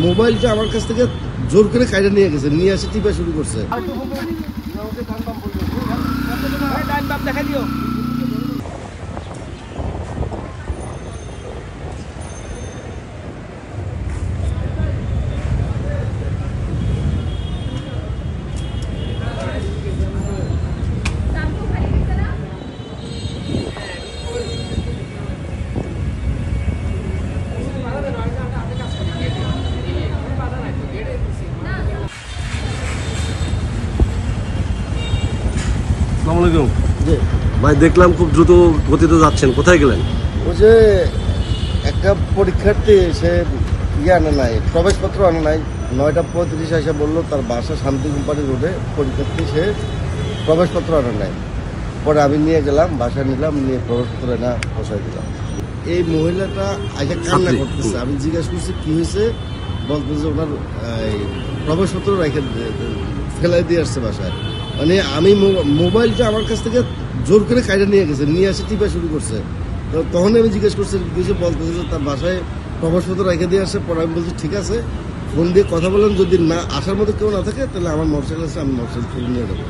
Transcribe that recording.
মোবাইলটা আমার কাছ থেকে জোর করে কাইটা নিয়ে গেছে, নিয়ে এসে টিপা শুরু করছে। ভাই দেখলাম খুব দ্রুত গতিতে যাচ্ছেন, কোথায় গেলেন? ওই যে একটা পরীক্ষার্থী সে আনা নাই, প্রবেশপত্র আনা নাই, 9:35 এসে বললো তার বাসা শান্তি কোম্পানি রোডে, পরীক্ষার্থী সে প্রবেশপত্র আনা নাই। পরে আমি নিয়ে গেলাম, বাসা নিলাম, নিয়ে প্রবেশপত্র না বসাই দিলাম। এই মহিলাটা আগে কান্না করতেছে, আমি জিজ্ঞাসা করছি কি হয়েছে, বলতেছে ওনার প্রবেশপত্র রেখে ফেলাই দিয়ে আসছে বাসায়। মানে আমি মোবাইলটা আমার কাছ থেকে জোর করে কাইটা নিয়ে গেছে, নিয়ে এসে টিপা শুরু করছে। তখন আমি জিজ্ঞেস করছি কিছু, বলতেছে যে তার বাসায় প্রবেশপত্র রেখে দিয়ে আসছে। পরে আমি বলছি ঠিক আছে, ফোন দিয়ে কথা বলেন, যদি না আসার মতো কেউ না থাকে তাহলে আমার মোটরসাইকেল আছে, আমি মোটরসাইকেল নিয়ে যাবো।